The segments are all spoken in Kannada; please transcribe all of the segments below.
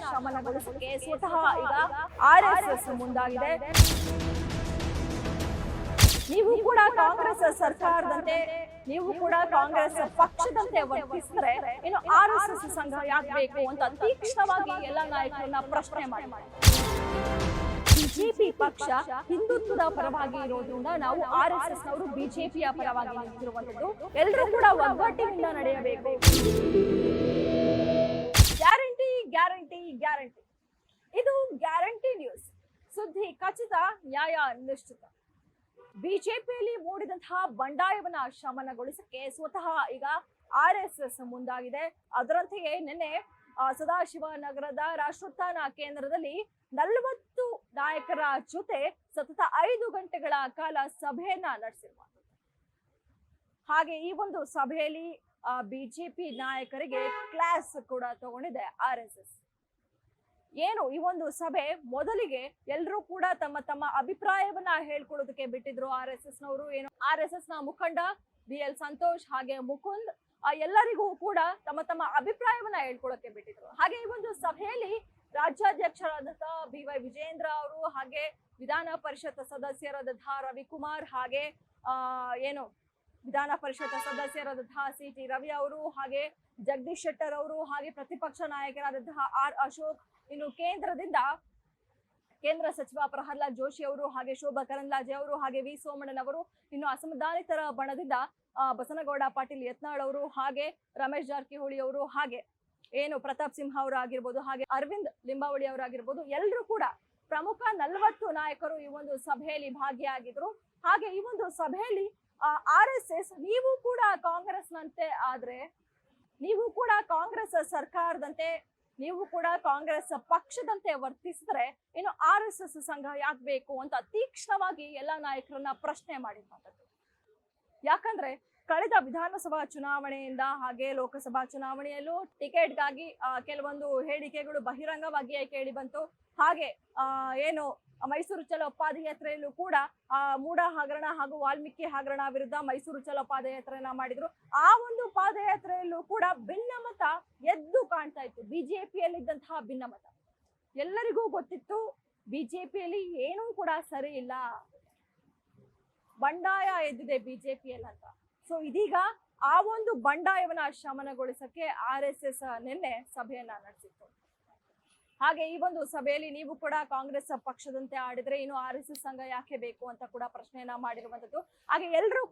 ಶಮನಗೊಳಿಸಕ್ಕೆ ಸ್ವತಃ ಈಗ RSS ಮುಂದಾಗಿದೆ. ನೀವು ಕೂಡ ಕಾಂಗ್ರೆಸ್ ಸರ್ಕಾರದಂತೆ, ನೀವು ಕೂಡ ಕಾಂಗ್ರೆಸ್ ಪಕ್ಷದಂತೆ ವರ್ತಿಸಿದ್ರೆ ಇನ್ನು RSS ಸಂಘ ಯಾಕೆ ಬೇಕು ಅಂತ ತೀಕ್ಷ್ಣವಾಗಿ ಎಲ್ಲ ನಾಯಕರನ್ನ ಪ್ರಶ್ನೆ ಮಾಡಿ. ಬಿಜೆಪಿ ಪಕ್ಷ ಹಿಂದುತ್ವದ ಪರವಾಗಿ ಇರೋದ್ರಿಂದ ನಾವು RSS ನವರು ಬಿಜೆಪಿಯ ಪರವಾಗಿ ನಿಂತಿರುವಂತದ್ದು. ಎಲ್ಲರೂ ಕೂಡ ಒಗ್ಗಟ್ಟಿನಿಂದ ನಡೆಯಬೇಕು. ಗ್ಯಾರಂಟಿ ಗ್ಯಾರಂಟಿ ಗ್ಯಾರಂಟಿ, ಇದು ಗ್ಯಾರಂಟಿ ನ್ಯೂಸ್. ಸುದ್ದಿ ಖಚಿತ, ನ್ಯಾಯ ನಿಶ್ಚಿತ. ಬಿಜೆಪಿಯಲ್ಲಿ ಮೂಡಿದಂತಹ ಬಂಡಾಯವನ್ನ ಶಮನಗೊಳಿಸಕ್ಕೆ ಸ್ವತಃ ಈಗ RSS ಮುಂದಾಗಿದೆ. ಅದರಂತೆಯೇ ನಿನ್ನೆ ಸದಾಶಿವನಗರದ ರಾಷ್ಟ್ರೋತ್ಥಾನ ಕೇಂದ್ರದಲ್ಲಿ 40 ನಾಯಕರ ಜೊತೆ ಸತತ 5 ಗಂಟೆಗಳ ಕಾಲ ಸಭೆಯನ್ನ ನಡೆಸಿರುವಂಥದ್ದು. ಹಾಗೆ ಈ ಒಂದು ಸಭೆಯಲ್ಲಿ ಬಿಜೆಪಿ ನಾಯಕರಿಗೆ ಕ್ಲಾಸ್ ಕೂಡ ತಗೊಂಡಿದೆ RSS. ಏನು ಈ ಒಂದು ಸಭೆ ಮೊದಲಿಗೆ ಎಲ್ಲರೂ ಕೂಡ ತಮ್ಮ ತಮ್ಮ ಅಭಿಪ್ರಾಯವನ್ನ ಹೇಳ್ಕೊಳ್ಳೋದಕ್ಕೆ ಬಿಟ್ಟಿದ್ರು RSS ನವರು. ಏನು RSS ನ ಮುಖಂಡ BL ಸಂತೋಷ್ ಹಾಗೆ ಮುಕುಂದ್ ಎಲ್ಲರಿಗೂ ಕೂಡ ತಮ್ಮ ತಮ್ಮ ಅಭಿಪ್ರಾಯವನ್ನ ಹೇಳ್ಕೊಳ್ಳೋಕೆ ಬಿಟ್ಟಿದ್ರು. ಹಾಗೆ ಈ ಒಂದು ಸಭೆಯಲ್ಲಿ ರಾಜ್ಯಾಧ್ಯಕ್ಷರಾದಂತಹ BY ವಿಜೇಂದ್ರ ಅವರು, ಹಾಗೆ ವಿಧಾನ ಪರಿಷತ್ ಸದಸ್ಯರಾದಂತಹ ರವಿಕುಮಾರ್, ಹಾಗೆ ಏನು ವಿಧಾನ ಪರಿಷತ್ ಸದಸ್ಯರಾದಂತಹ CT ರವಿ ಅವರು, ಹಾಗೆ ಜಗದೀಶ್ ಶೆಟ್ಟರ್ ಅವರು, ಹಾಗೆ ಪ್ರತಿಪಕ್ಷ ನಾಯಕರಾದಂತಹ R ಅಶೋಕ್, ಇನ್ನು ಕೇಂದ್ರದಿಂದ ಕೇಂದ್ರ ಸಚಿವ ಪ್ರಹ್ಲಾದ್ ಜೋಶಿ ಅವರು, ಹಾಗೆ ಶೋಭಾ ಕರಂದ್ಲಾಜೆ ಅವರು, ಹಾಗೆ ವಿ ಸೋಮಣ್ಣನವರು, ಇನ್ನು ಅಸಮಾಧಾನಿತರ ಬಣದಿಂದ ಬಸನಗೌಡ ಪಾಟೀಲ್ ಯತ್ನಾಳ್ ಅವರು, ಹಾಗೆ ರಮೇಶ್ ಜಾರಕಿಹೊಳಿ ಅವರು, ಹಾಗೆ ಏನು ಪ್ರತಾಪ್ ಸಿಂಹ ಅವರು ಆಗಿರ್ಬೋದು, ಹಾಗೆ ಅರವಿಂದ್ ಲಿಂಬಾವಳಿ ಅವರಾಗಿರ್ಬೋದು, ಎಲ್ಲರೂ ಕೂಡ ಪ್ರಮುಖ 40 ನಾಯಕರು ಈ ಒಂದು ಸಭೆಯಲ್ಲಿ ಭಾಗಿಯಾಗಿದ್ರು. ಹಾಗೆ ಈ ಒಂದು ಸಭೆಯಲ್ಲಿ RSS ನೀವು ಕೂಡ ಕಾಂಗ್ರೆಸ್ನಂತೆ ಆದ್ರೆ, ನೀವು ಕೂಡ ಕಾಂಗ್ರೆಸ್ ಸರ್ಕಾರದಂತೆ, ನೀವು ಕೂಡ ಕಾಂಗ್ರೆಸ್ ಪಕ್ಷದಂತೆ ವರ್ತಿಸಿದ್ರೆ ಇನ್ನು RSS ಸಂಘ ಯಾಕೆ ಬೇಕು ಅಂತ ತೀಕ್ಷ್ಣವಾಗಿ ಎಲ್ಲ ನಾಯಕರನ್ನ ಪ್ರಶ್ನೆ ಮಾಡಿರುವಂತದ್ದು. ಯಾಕಂದ್ರೆ ಕಳೆದ ವಿಧಾನಸಭಾ ಚುನಾವಣೆಯಿಂದ ಹಾಗೆ ಲೋಕಸಭಾ ಚುನಾವಣೆಯಲ್ಲೂ ಟಿಕೆಟ್ಗಾಗಿ ಕೆಲವೊಂದು ಹೇಳಿಕೆಗಳು ಬಹಿರಂಗವಾಗಿಯೇ ಕೇಳಿ ಬಂತು. ಹಾಗೆ ಏನು ಮೈಸೂರು ಚಲೋ ಪಾದಯಾತ್ರೆಯಲ್ಲೂ ಕೂಡ ಮೂಡ ಹಗರಣ ಹಾಗೂ ವಾಲ್ಮೀಕಿ ಹಗರಣ ವಿರುದ್ಧ ಮೈಸೂರು ಚಲೋ ಪಾದಯಾತ್ರೆಯನ್ನ ಮಾಡಿದ್ರು. ಆ ಒಂದು ಪಾದಯಾತ್ರೆಯಲ್ಲೂ ಕೂಡ ಭಿನ್ನಮತ ಎದ್ದು ಕಾಣ್ತಾ ಇತ್ತು. ಬಿಜೆಪಿಯಲ್ಲಿದ್ದಂತಹ ಭಿನ್ನಮತ ಎಲ್ಲರಿಗೂ ಗೊತ್ತಿತ್ತು. ಬಿಜೆಪಿಯಲ್ಲಿ ಏನೂ ಕೂಡ ಸರಿ ಇಲ್ಲ, ಬಂಡಾಯ ಎದ್ದಿದೆ ಬಿಜೆಪಿಯಲ್ಲಿ ಅಂತ. ಸೊ ಇದೀಗ ಆ ಒಂದು ಬಂಡಾಯವನ್ನ ಶಮನಗೊಳಿಸಕ್ಕೆ RSS ನಿನ್ನೆ ಸಭೆಯನ್ನ ನಡೆಸಿತ್ತು. ಹಾಗೆ ಈ ಒಂದು ಸಭೆಯಲ್ಲಿ ನೀವು ಕೂಡ ಕಾಂಗ್ರೆಸ್ ಪಕ್ಷದಂತೆ ಆಡಿದ್ರೆ ಇನ್ನು RSS ಸಂಘ ಯಾಕೆ ಬೇಕು ಅಂತ ಕೂಡ ಪ್ರಶ್ನೆಯನ್ನ ಮಾಡಿರುವಂತದ್ದು. ಹಾಗೆ ಎಲ್ಲರೂ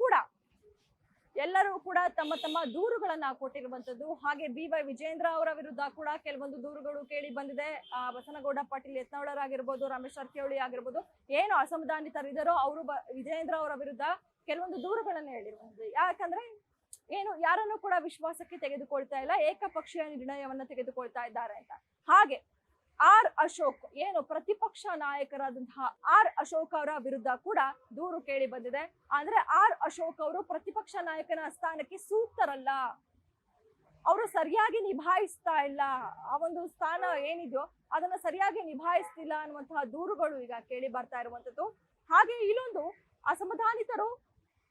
ಕೂಡ ತಮ್ಮ ತಮ್ಮ ದೂರುಗಳನ್ನ ಕೊಟ್ಟಿರುವಂತದ್ದು. ಹಾಗೆ BY ವಿಜೇಂದ್ರ ಅವರ ವಿರುದ್ಧ ಕೂಡ ಕೆಲವೊಂದು ದೂರುಗಳು ಕೇಳಿ ಬಂದಿದೆ. ಬಸನಗೌಡ ಪಾಟೀಲ್ ಯತ್ನಾಳರಾಗಿರ್ಬೋದು, ರಮೇಶ್ ಜಾರಕಿಹೊಳಿ ಆಗಿರ್ಬೋದು, ಏನು ಅಸಮಾಧಾನಿತರಿದ್ದಾರೋ ಅವರು ವಿಜೇಂದ್ರ ಅವರ ವಿರುದ್ಧ ಕೆಲವೊಂದು ದೂರುಗಳನ್ನ ಹೇಳಿರುವಂತದ್ದು. ಯಾಕಂದ್ರೆ ಏನು ಯಾರನ್ನು ಕೂಡ ವಿಶ್ವಾಸಕ್ಕೆ ತೆಗೆದುಕೊಳ್ತಾ ಇಲ್ಲ, ಏಕಪಕ್ಷೀಯ ನಿರ್ಣಯವನ್ನ ತೆಗೆದುಕೊಳ್ತಾ ಇದ್ದಾರೆ ಅಂತ. ಹಾಗೆ R ಅಶೋಕ್, ಏನು ಪ್ರತಿಪಕ್ಷ ನಾಯಕರಾದಂತಹ R ಅಶೋಕ್ ಅವರ ವಿರುದ್ಧ ಕೂಡ ದೂರು ಕೇಳಿ ಬಂದಿದೆ. ಅಂದ್ರೆ R ಅಶೋಕ್ ಅವರು ಪ್ರತಿಪಕ್ಷ ನಾಯಕನ ಸ್ಥಾನಕ್ಕೆ ಸೂಕ್ತರಲ್ಲ, ಅವರು ಸರಿಯಾಗಿ ನಿಭಾಯಿಸ್ತಾ ಇಲ್ಲ, ಆ ಒಂದು ಸ್ಥಾನ ಏನಿದೆಯೋ ಅದನ್ನ ಸರಿಯಾಗಿ ನಿಭಾಯಿಸ್ತಿಲ್ಲ ಅನ್ನುವಂತಹ ದೂರುಗಳು ಈಗ ಕೇಳಿ ಬರ್ತಾ ಇರುವಂತದ್ದು. ಹಾಗೆ ಇಲ್ಲೊಂದು ಅಸಮಾಧಾನಿತರು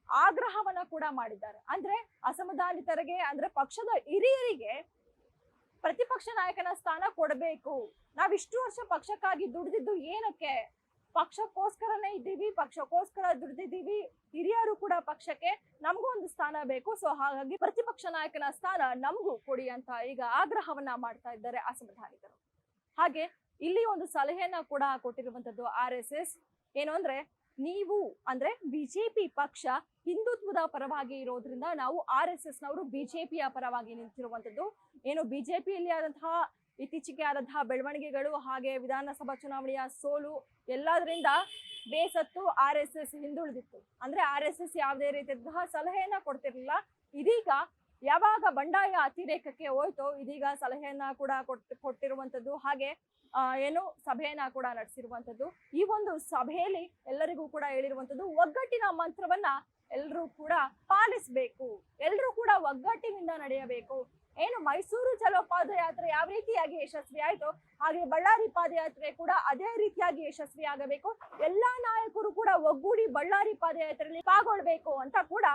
ಆಗ್ರಹವನ್ನ ಕೂಡ ಮಾಡಿದ್ದಾರೆ. ಅಂದ್ರೆ ಅಸಮಾಧಾನಿತರಿಗೆ, ಅಂದ್ರೆ ಪಕ್ಷದ ಹಿರಿಯರಿಗೆ ಪ್ರತಿಪಕ್ಷ ನಾಯಕನ ಸ್ಥಾನ ಕೊಡಬೇಕು. ನಾವಿಷ್ಟು ವರ್ಷ ಪಕ್ಷಕ್ಕಾಗಿ ದುಡಿದಿದ್ದು ಏನಕ್ಕೆ? ಪಕ್ಷಕ್ಕೋಸ್ಕರನೇ ಇದ್ದೀವಿ, ಪಕ್ಷಕ್ಕೋಸ್ಕರ ದುಡಿದಿದ್ದೀವಿ, ಹಿರಿಯರು ಕೂಡ ಪಕ್ಷಕ್ಕೆ, ನಮಗೂ ಒಂದು ಸ್ಥಾನ ಬೇಕು. ಸೊ ಹಾಗಾಗಿ ಪ್ರತಿಪಕ್ಷ ನಾಯಕನ ಸ್ಥಾನ ನಮಗೂ ಕೊಡಿ ಅಂತ ಈಗ ಆಗ್ರಹವನ್ನ ಮಾಡ್ತಾ ಇದ್ದಾರೆ ಅಸಮಾಧಾನಿತರು. ಹಾಗೆ ಇಲ್ಲಿ ಒಂದು ಸಲಹೆಯನ್ನ ಕೂಡ ಕೊಟ್ಟಿರುವಂತದ್ದು RSS. ಏನು ಅಂದ್ರೆ, ನೀವು ಅಂದ್ರೆ ಬಿಜೆಪಿ ಪಕ್ಷ ಹಿಂದುತ್ವದ ಪರವಾಗಿ ಇರೋದ್ರಿಂದ ನಾವು RSS ನವರು ಬಿಜೆಪಿಯ ಪರವಾಗಿ ನಿಂತಿರುವಂತದ್ದು. ಏನು ಬಿಜೆಪಿಯಲ್ಲಿ ಆದಂತಹ ಇತ್ತೀಚೆಗೆ ಆದಂತಹ ಬೆಳವಣಿಗೆಗಳು, ಹಾಗೆ ವಿಧಾನಸಭಾ ಚುನಾವಣೆಯ ಸೋಲು ಎಲ್ಲದರಿಂದ ಬೇಸತ್ತು RSS ಹಿಂದುಳಿದಿತ್ತು. ಅಂದ್ರೆ RSS ಯಾವುದೇ ರೀತಿಯಾದಂತಹ ಸಲಹೆಯನ್ನ ಕೊಡ್ತಿರ್ಲಿಲ್ಲ. ಇದೀಗ ಯಾವಾಗ ಬಂಡಾಯ ಅತಿರೇಕಕ್ಕೆ ಹೋಯ್ತೋ ಇದೀಗ ಸಲಹೆಯನ್ನ ಕೂಡ ಕೊಟ್ಟಿರುವಂತದ್ದು. ಹಾಗೆ ಏನು ಸಭೆಯನ್ನ ಕೂಡ ನಡೆಸಿರುವಂತದ್ದು. ಈ ಒಂದು ಸಭೆಯಲ್ಲಿ ಎಲ್ಲರಿಗೂ ಕೂಡ ಹೇಳಿರುವಂತದ್ದು, ಒಗ್ಗಟ್ಟಿನ ಮಂತ್ರವನ್ನ ಎಲ್ಲರೂ ಕೂಡ ಪಾಲಿಸಬೇಕು, ಎಲ್ಲರೂ ಕೂಡ ಒಗ್ಗಟ್ಟಿನಿಂದ ನಡೆಯಬೇಕು. ಏನು ಮೈಸೂರು ಚಲೋ ಪಾದಯಾತ್ರೆ ಯಾವ ರೀತಿಯಾಗಿ ಯಶಸ್ವಿ ಆಯ್ತು, ಹಾಗೆ ಬಳ್ಳಾರಿ ಪಾದಯಾತ್ರೆ ಕೂಡ ಅದೇ ರೀತಿಯಾಗಿ ಯಶಸ್ವಿ ಆಗಬೇಕು. ಎಲ್ಲಾ ನಾಯಕರು ಕೂಡ ಒಗ್ಗೂಡಿ ಬಳ್ಳಾರಿ ಪಾದಯಾತ್ರೆಯಲ್ಲಿ ಪಾಲ್ಗೊಳ್ಬೇಕು ಅಂತ ಕೂಡ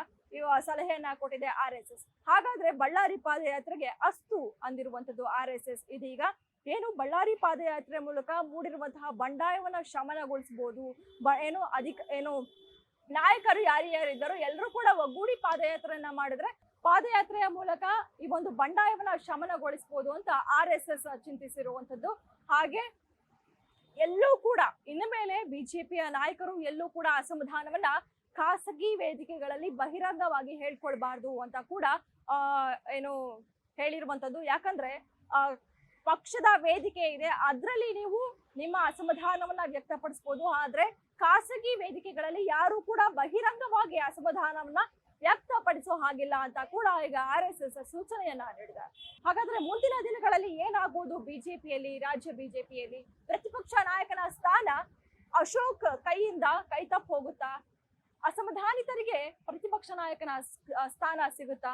ಸಲಹೆಯನ್ನ ಕೊಟ್ಟಿದೆ RSS. ಹಾಗಾದ್ರೆ ಬಳ್ಳಾರಿ ಪಾದಯಾತ್ರೆಗೆ ಅಸ್ತು ಅಂದಿರುವಂತದ್ದು RSS ಇದೀಗ. ಏನು ಬಳ್ಳಾರಿ ಪಾದಯಾತ್ರೆ ಮೂಲಕ ಮೂಡಿರುವಂತಹ ಬಂಡಾಯವನ್ನ ಶಮನಗೊಳಿಸಬಹುದು. ಏನು ನಾಯಕರು ಯಾರ್ಯಾರಿದ್ದಾರೋ ಎಲ್ಲರೂ ಕೂಡ ಒಗ್ಗೂಡಿ ಪಾದಯಾತ್ರೆಯನ್ನ ಮಾಡಿದ್ರೆ ಪಾದಯಾತ್ರೆಯ ಮೂಲಕ ಈ ಒಂದು ಬಂಡಾಯವನ್ನ ಶಮನಗೊಳಿಸಬಹುದು ಅಂತ RSS ಚಿಂತಿಸಿರುವಂತದ್ದು. ಹಾಗೆ ಎಲ್ಲೂ ಕೂಡ ಇನ್ನು ಮೇಲೆ ಬಿಜೆಪಿಯ ನಾಯಕರು ಎಲ್ಲೂ ಕೂಡ ಅಸಮಾಧಾನವನ್ನ ಖಾಸಗಿ ವೇದಿಕೆಗಳಲ್ಲಿ ಬಹಿರಂಗವಾಗಿ ಹೇಳ್ಕೊಳ್ಬಾರ್ದು ಅಂತ ಕೂಡ ಏನು ಹೇಳಿರುವಂತದ್ದು. ಯಾಕಂದ್ರೆ ಪಕ್ಷದ ವೇದಿಕೆ ಇದೆ, ಅದರಲ್ಲಿ ನೀವು ನಿಮ್ಮ ಅಸಮಾಧಾನವನ್ನ ವ್ಯಕ್ತಪಡಿಸಬಹುದು. ಆದ್ರೆ ಖಾಸಗಿ ವೇದಿಕೆಗಳಲ್ಲಿ ಯಾರು ಕೂಡ ಬಹಿರಂಗವಾಗಿ ಅಸಮಾಧಾನವನ್ನ ವ್ಯಕ್ತಪಡಿಸೋ ಹಾಗಿಲ್ಲ ಅಂತ ಕೂಡ ಈಗ RSS ಸೂಚನೆಯನ್ನ ನೀಡಿದೆ. ಹಾಗಾದ್ರೆ ಮುಂದಿನ ದಿನಗಳಲ್ಲಿ ಏನಾಗುವುದು ಬಿಜೆಪಿಯಲ್ಲಿ, ರಾಜ್ಯ ಬಿಜೆಪಿಯಲ್ಲಿ? ಪ್ರತಿಪಕ್ಷ ನಾಯಕನ ಸ್ಥಾನ ಅಶೋಕ್ ಕೈಯಿಂದ ಕೈ ತಪ್ಪು ಹೋಗುತ್ತಾ? ಅಸಮಾಧಾನಿತರಿಗೆ ಪ್ರತಿಪಕ್ಷ ನಾಯಕನ ಸ್ಥಾನ ಸಿಗುತ್ತಾ?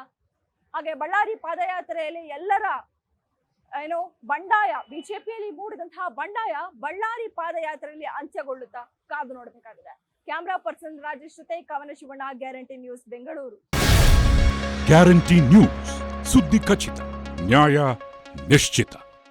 ಹಾಗೆ ಬಳ್ಳಾರಿ ಪಾದಯಾತ್ರೆಯಲ್ಲಿ ಎಲ್ಲರ ಏನು ಬಂಡಾಯ, ಬಿಜೆಪಿಯಲ್ಲಿ ಮೂಡಿದಂತಹ ಬಂಡಾಯ ಬಳ್ಳಾರಿ ಪಾದಯಾತ್ರೆಯಲ್ಲಿ ಅಂತ್ಯಗೊಳ್ಳುತ್ತಾ? ಕಾದು ನೋಡಬೇಕಾಗಿದೆ. ಕ್ಯಾಮ್ರಾ ಪರ್ಸನ್ ರಾಜೇಶ್ ಜೊತೆ ಕವನ Shivanna, guarantee news, Bengaluru. Guarantee news, ಸುದ್ದಿ ಖಚಿತ, ನ್ಯಾಯ ನಿಶ್ಚಿತ.